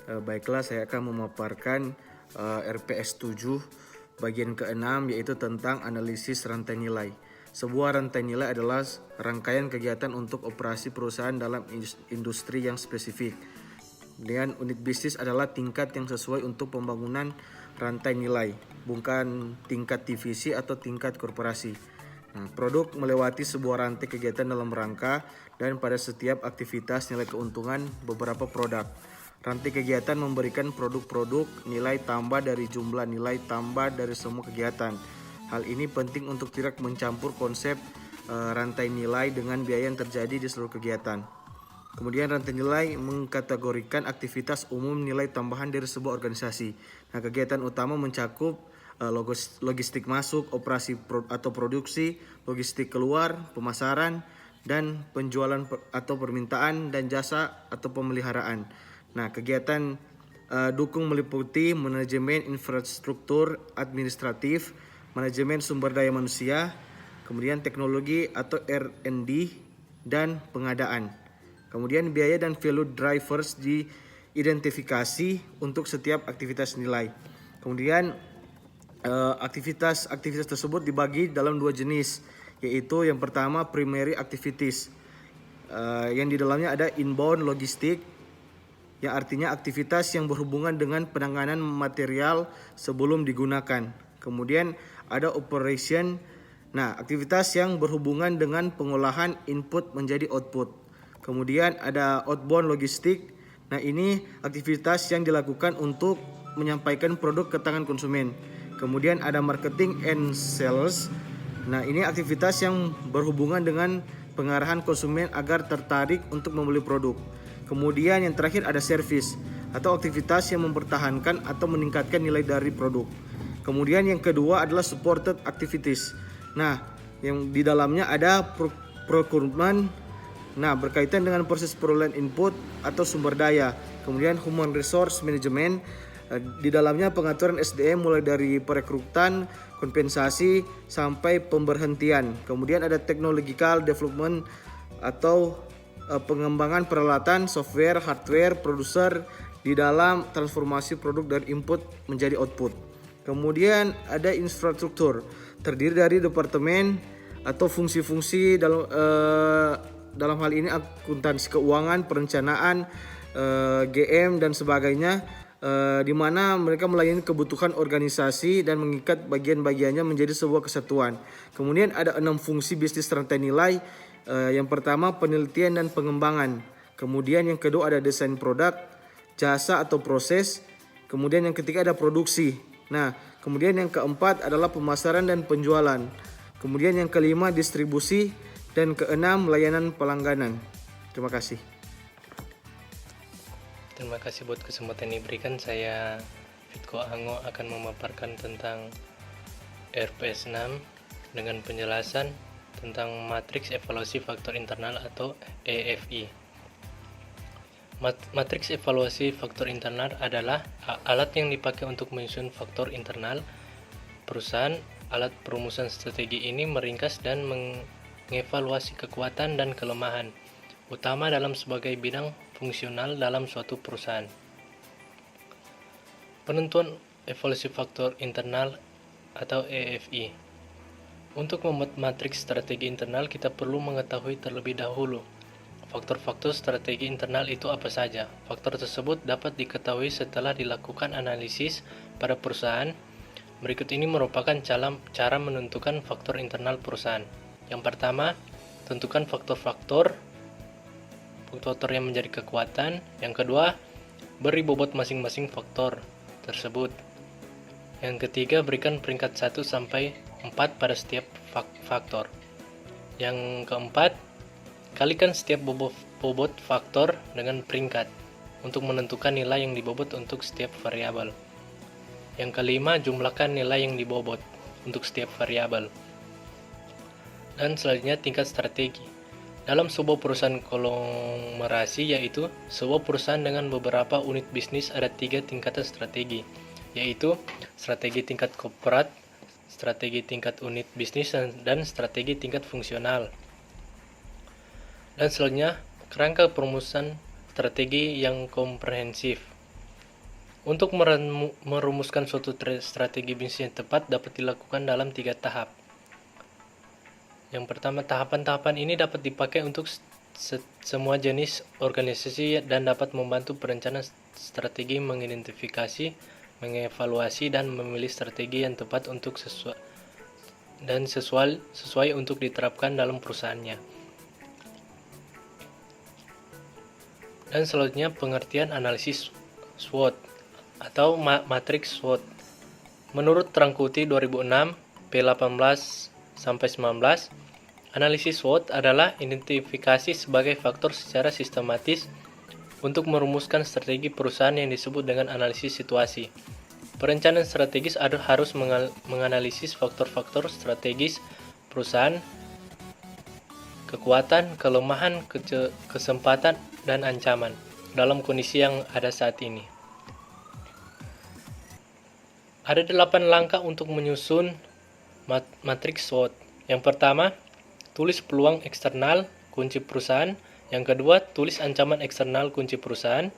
Baiklah, saya akan memaparkan RPS 7 bagian ke-6, yaitu tentang analisis rantai nilai. Sebuah rantai nilai adalah rangkaian kegiatan untuk operasi perusahaan dalam industri yang spesifik. Kemudian unit bisnis adalah tingkat yang sesuai untuk pembangunan rantai nilai, bukan tingkat divisi atau tingkat korporasi. Produk melewati sebuah rantai kegiatan dalam rangka dan pada setiap aktivitas nilai keuntungan beberapa produk. Rantai kegiatan memberikan produk-produk nilai tambah dari jumlah nilai tambah dari semua kegiatan. Hal ini penting untuk tidak mencampur konsep rantai nilai dengan biaya yang terjadi di seluruh kegiatan. Kemudian rantai nilai mengkategorikan aktivitas umum nilai tambahan dari sebuah organisasi. Kegiatan utama mencakup logistik masuk, operasi atau produksi, logistik keluar, pemasaran, dan penjualan atau permintaan dan jasa atau pemeliharaan. Kegiatan dukung meliputi manajemen infrastruktur administratif, manajemen sumber daya manusia, kemudian teknologi atau R&D, dan pengadaan. Kemudian biaya dan value drivers diidentifikasi untuk setiap aktivitas nilai. Kemudian aktivitas tersebut dibagi dalam dua jenis, yaitu yang pertama primary activities, yang di dalamnya ada inbound logistik, yang artinya aktivitas yang berhubungan dengan penanganan material sebelum digunakan. Kemudian ada operation, aktivitas yang berhubungan dengan pengolahan input menjadi output. Kemudian ada outbound logistik. Ini aktivitas yang dilakukan untuk menyampaikan produk ke tangan konsumen. Kemudian ada marketing and sales. Ini aktivitas yang berhubungan dengan pengarahan konsumen agar tertarik untuk membeli produk. Kemudian yang terakhir ada service atau aktivitas yang mempertahankan atau meningkatkan nilai dari produk. Kemudian yang kedua adalah supported activities. Yang di dalamnya ada procurement, berkaitan dengan proses perolehan input atau sumber daya. Kemudian human resource management, di dalamnya pengaturan SDM mulai dari perekrutan, kompensasi, sampai pemberhentian. Kemudian ada technological development atau pengembangan peralatan, software, hardware, produser di dalam transformasi produk dari input menjadi output. Kemudian ada infrastruktur, terdiri dari departemen atau fungsi-fungsi dalam hal ini akuntansi keuangan, perencanaan, GM dan sebagainya, di mana mereka melayani kebutuhan organisasi dan mengikat bagian-bagiannya menjadi sebuah kesatuan. Kemudian ada 6 fungsi bisnis rantai nilai. Yang pertama penelitian dan pengembangan. Kemudian yang kedua ada desain produk, jasa atau proses. Kemudian yang ketiga ada produksi. Kemudian yang keempat adalah pemasaran dan penjualan. Kemudian yang kelima distribusi. Dan keenam layanan pelangganan. Terima kasih. Terima kasih buat kesempatan yang diberikan. Saya Fitko Ango akan memaparkan tentang RPS 6 dengan penjelasan tentang matriks evaluasi faktor internal atau EFI. Matriks evaluasi faktor internal adalah alat yang dipakai untuk menyusun faktor internal perusahaan. Alat perumusan strategi ini meringkas dan mengevaluasi kekuatan dan kelemahan utama dalam sebagai bidang fungsional dalam suatu perusahaan. Penentuan evaluasi faktor internal atau EFI. Untuk membuat matriks strategi internal, kita perlu mengetahui terlebih dahulu faktor-faktor strategi internal itu apa saja. Faktor tersebut dapat diketahui setelah dilakukan analisis pada perusahaan. Berikut ini merupakan cara menentukan faktor internal perusahaan. Yang pertama, tentukan faktor-faktor yang menjadi kekuatan. Yang kedua, beri bobot masing-masing faktor tersebut. Yang ketiga, berikan peringkat 1 sampai 4 pada setiap faktor. Yang keempat, kalikan setiap bobot faktor dengan peringkat untuk menentukan nilai yang dibobot untuk setiap variabel. Yang kelima, jumlahkan nilai yang dibobot untuk setiap variabel. Dan selanjutnya tingkat strategi. Dalam sebuah perusahaan konglomerasi, yaitu sebuah perusahaan dengan beberapa unit bisnis, ada 3 tingkatan strategi, yaitu strategi tingkat korporat, strategi tingkat unit bisnis, dan strategi tingkat fungsional. Dan selanjutnya kerangka perumusan strategi yang komprehensif. Untuk merumuskan suatu strategi bisnis yang tepat dapat dilakukan dalam 3 tahap. Yang pertama, tahapan-tahapan ini dapat dipakai untuk semua jenis organisasi dan dapat membantu perencanaan strategi, mengidentifikasi, mengevaluasi, dan memilih strategi yang tepat untuk sesuai untuk diterapkan dalam perusahaannya. Dan selanjutnya, pengertian analisis SWOT atau matriks SWOT. Menurut Trangkuti 2006 P18-19, analisis SWOT adalah identifikasi sebagai faktor secara sistematis untuk merumuskan strategi perusahaan yang disebut dengan analisis situasi. Perencanaan strategis harus menganalisis faktor-faktor strategis perusahaan, kekuatan, kelemahan, kesempatan, dan ancaman dalam kondisi yang ada saat ini. Ada 8 langkah untuk menyusun matriks SWOT. Yang pertama, tulis peluang eksternal kunci perusahaan. Yang kedua, tulis ancaman eksternal kunci perusahaan.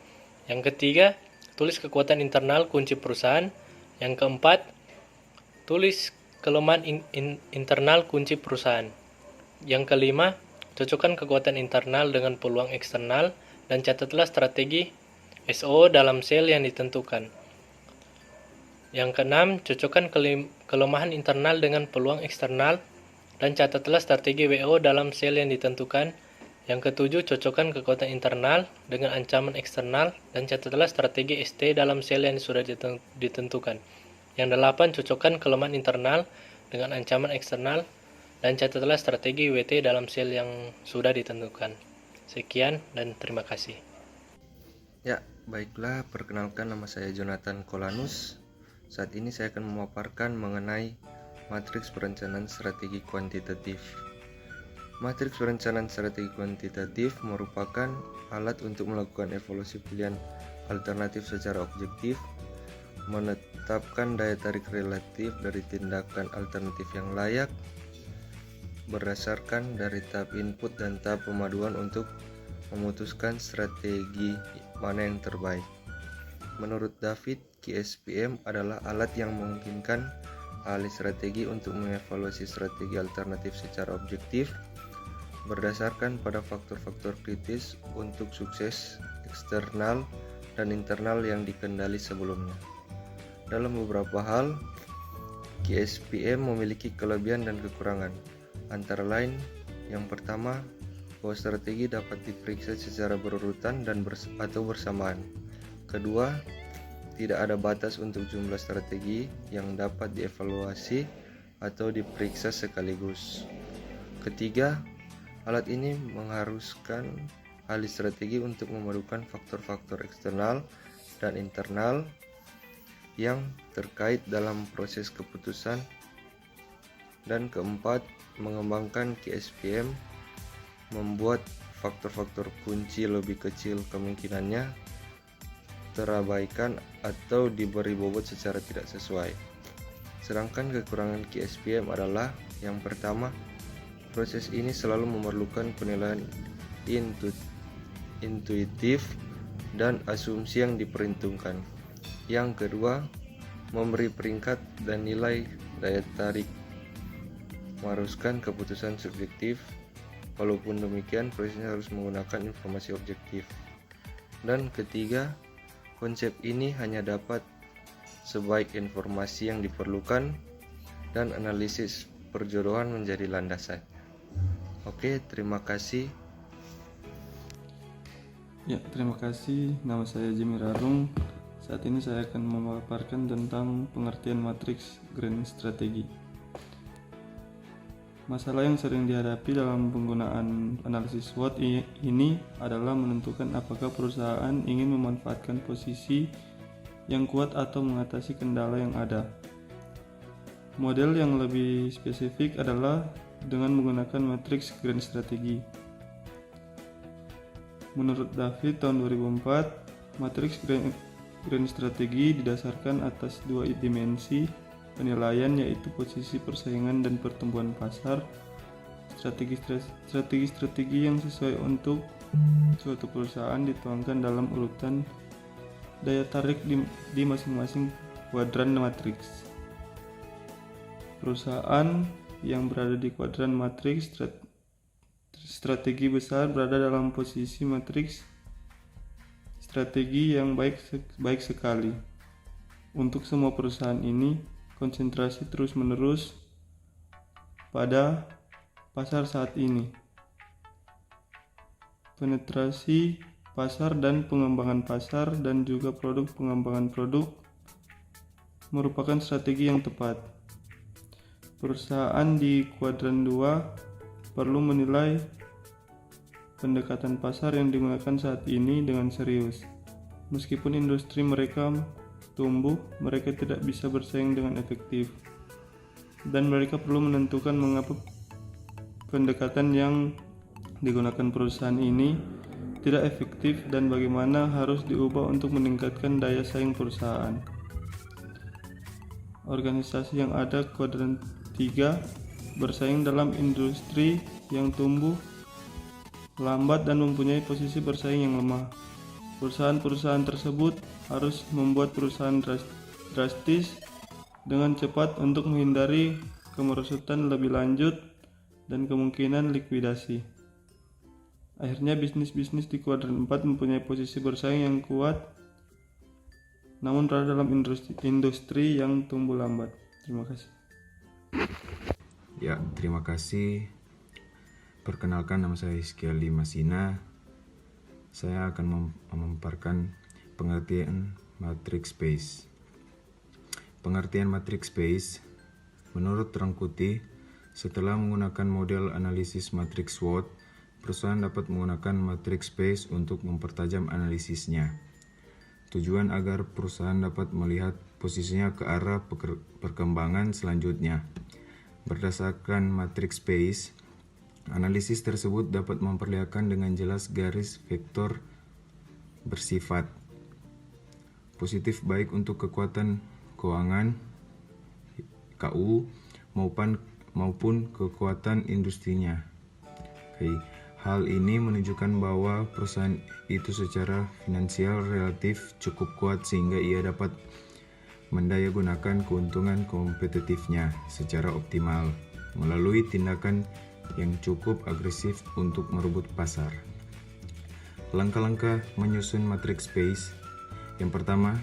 Yang ketiga, tulis kekuatan internal kunci perusahaan. Yang keempat, tulis kelemahan internal kunci perusahaan. Yang kelima, cocokkan kekuatan internal dengan peluang eksternal dan catatlah strategi SO dalam sel yang ditentukan. Yang keenam, cocokkan kelemahan internal dengan peluang eksternal dan catatlah strategi WO dalam sel yang ditentukan. Yang ketujuh, cocokkan kekuatan internal dengan ancaman eksternal dan catatlah strategi ST dalam sel yang sudah ditentukan. Yang delapan, cocokkan kelemahan internal dengan ancaman eksternal dan catatlah strategi WT dalam sel yang sudah ditentukan. Sekian dan terima kasih. Ya, baiklah, perkenalkan, nama saya Jonathan Kolanus. Saat ini saya akan memaparkan mengenai matriks perencanaan strategi kuantitatif. Matriks perencanaan strategi kuantitatif merupakan alat untuk melakukan evaluasi pilihan alternatif secara objektif, menetapkan daya tarik relatif dari tindakan alternatif yang layak, berdasarkan dari tahap input dan tahap pemaduan untuk memutuskan strategi mana yang terbaik. Menurut David, QSPM adalah alat yang memungkinkan ahli strategi untuk mengevaluasi strategi alternatif secara objektif berdasarkan pada faktor-faktor kritis untuk sukses eksternal dan internal yang dikendali sebelumnya. Dalam beberapa hal, QSPM memiliki kelebihan dan kekurangan. Antara lain, yang pertama, bahwa strategi dapat diperiksa secara berurutan dan atau bersamaan. Kedua, tidak ada batas untuk jumlah strategi yang dapat dievaluasi atau diperiksa sekaligus. Ketiga, alat ini mengharuskan ahli strategi untuk memadukan faktor-faktor eksternal dan internal yang terkait dalam proses keputusan. Dan keempat, mengembangkan QSPM membuat faktor-faktor kunci lebih kecil kemungkinannya terabaikan atau diberi bobot secara tidak sesuai. Sedangkan kekurangan QSPM adalah yang pertama, proses ini selalu memerlukan penilaian intuitif dan asumsi yang diperhitungkan. Yang kedua, memberi peringkat dan nilai daya tarik, mengharuskan keputusan subjektif. Walaupun demikian, prosesnya harus menggunakan informasi objektif. Dan ketiga, konsep ini hanya dapat sebaik informasi yang diperlukan dan analisis perjodohan menjadi landasan. Oke, terima kasih. Ya, terima kasih. Nama saya Jimmy Rarung. Saat ini saya akan memaparkan tentang pengertian matriks grand strategi. Masalah yang sering dihadapi dalam penggunaan analisis SWOT ini adalah menentukan apakah perusahaan ingin memanfaatkan posisi yang kuat atau mengatasi kendala yang ada. Model yang lebih spesifik adalah dengan menggunakan matriks grand strategi. Menurut David tahun 2004, matriks grand strategi didasarkan atas dua dimensi penilaian, yaitu posisi persaingan dan pertumbuhan pasar. Strategi yang sesuai untuk suatu perusahaan dituangkan dalam urutan daya tarik di masing-masing kuadran matriks. Perusahaan yang berada di kuadran matriks strategi besar berada dalam posisi matriks strategi yang baik sekali. Untuk semua perusahaan ini, konsentrasi terus-menerus pada pasar saat ini. Penetrasi pasar dan pengembangan pasar dan juga pengembangan produk merupakan strategi yang tepat. Perusahaan di kuadran 2 perlu menilai pendekatan pasar yang digunakan saat ini dengan serius. Meskipun industri mereka tumbuh, mereka tidak bisa bersaing dengan efektif. Dan mereka perlu menentukan mengapa pendekatan yang digunakan perusahaan ini tidak efektif dan bagaimana harus diubah untuk meningkatkan daya saing perusahaan. Organisasi yang ada kuadran 3 bersaing dalam industri yang tumbuh lambat dan mempunyai posisi bersaing yang lemah. Perusahaan-perusahaan tersebut harus membuat perusahaan drastis dengan cepat untuk menghindari kemerosotan lebih lanjut dan kemungkinan likuidasi. Akhirnya bisnis-bisnis di kuadran 4 mempunyai posisi bersaing yang kuat namun berada dalam industri yang tumbuh lambat. Terima kasih. Ya, terima kasih. Perkenalkan, nama saya Rizky Masina. Saya akan memaparkan pengertian matrix space. Pengertian matrix space menurut Rangkuti, setelah menggunakan model analisis matrix SWOT, perusahaan dapat menggunakan matrix space untuk mempertajam analisisnya. Tujuan agar perusahaan dapat melihat posisinya ke arah perkembangan selanjutnya. Berdasarkan matrix space, analisis tersebut dapat memperlihatkan dengan jelas garis vektor bersifat positif baik untuk kekuatan keuangan KU maupun kekuatan industrinya. Hal ini menunjukkan bahwa perusahaan itu secara finansial relatif cukup kuat sehingga ia dapat mendayagunakan keuntungan kompetitifnya secara optimal melalui tindakan yang cukup agresif untuk merebut pasar. Langkah-langkah menyusun matrix space. Yang pertama,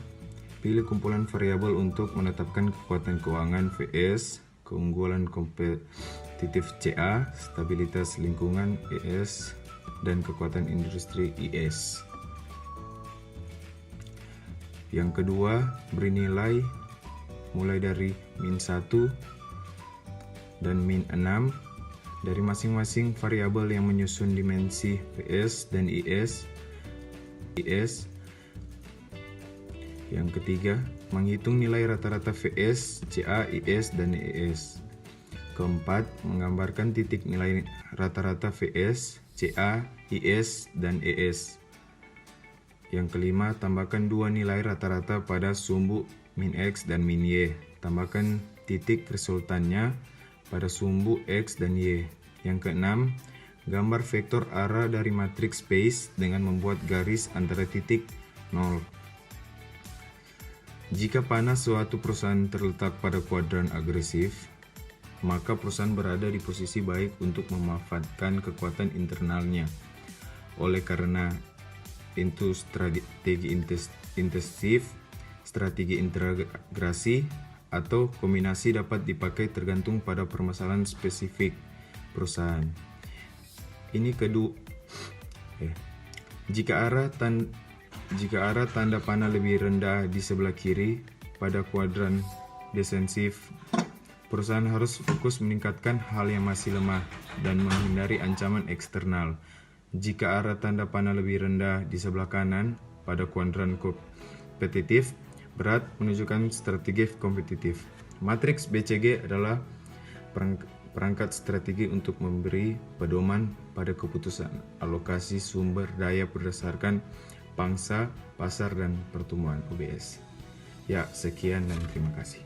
pilih kumpulan variabel untuk menetapkan kekuatan keuangan VS, keunggulan kompetitif CA, stabilitas lingkungan ES, dan kekuatan industri IS. Yang kedua, beri nilai mulai dari -1 dan -6 dari masing-masing variabel yang menyusun dimensi VS dan IS. Yang ketiga, menghitung nilai rata-rata VS, CA, IS, dan ES. Keempat, menggambarkan titik nilai rata-rata VS, CA, IS, dan ES. Yang kelima, tambahkan 2 nilai rata-rata pada sumbu min X dan min Y. Tambahkan titik resultannya pada sumbu X dan Y. Yang keenam, gambar vektor arah dari matrix space dengan membuat garis antara titik 0. Jika panas suatu perusahaan terletak pada kuadran agresif, maka perusahaan berada di posisi baik untuk memanfaatkan kekuatan internalnya. Oleh karena itu strategi intensif, strategi integrasi, atau kombinasi dapat dipakai tergantung pada permasalahan spesifik perusahaan. Jika arah tanda panah lebih rendah di sebelah kiri pada kuadran defensif, perusahaan harus fokus meningkatkan hal yang masih lemah dan menghindari ancaman eksternal. Jika arah tanda panah lebih rendah di sebelah kanan pada kuadran kompetitif, berat menunjukkan strategi kompetitif. Matriks BCG adalah perangkat strategi untuk memberi pedoman pada keputusan alokasi sumber daya berdasarkan pangsa, pasar, dan pertumbuhan UBS. Ya, sekian dan terima kasih.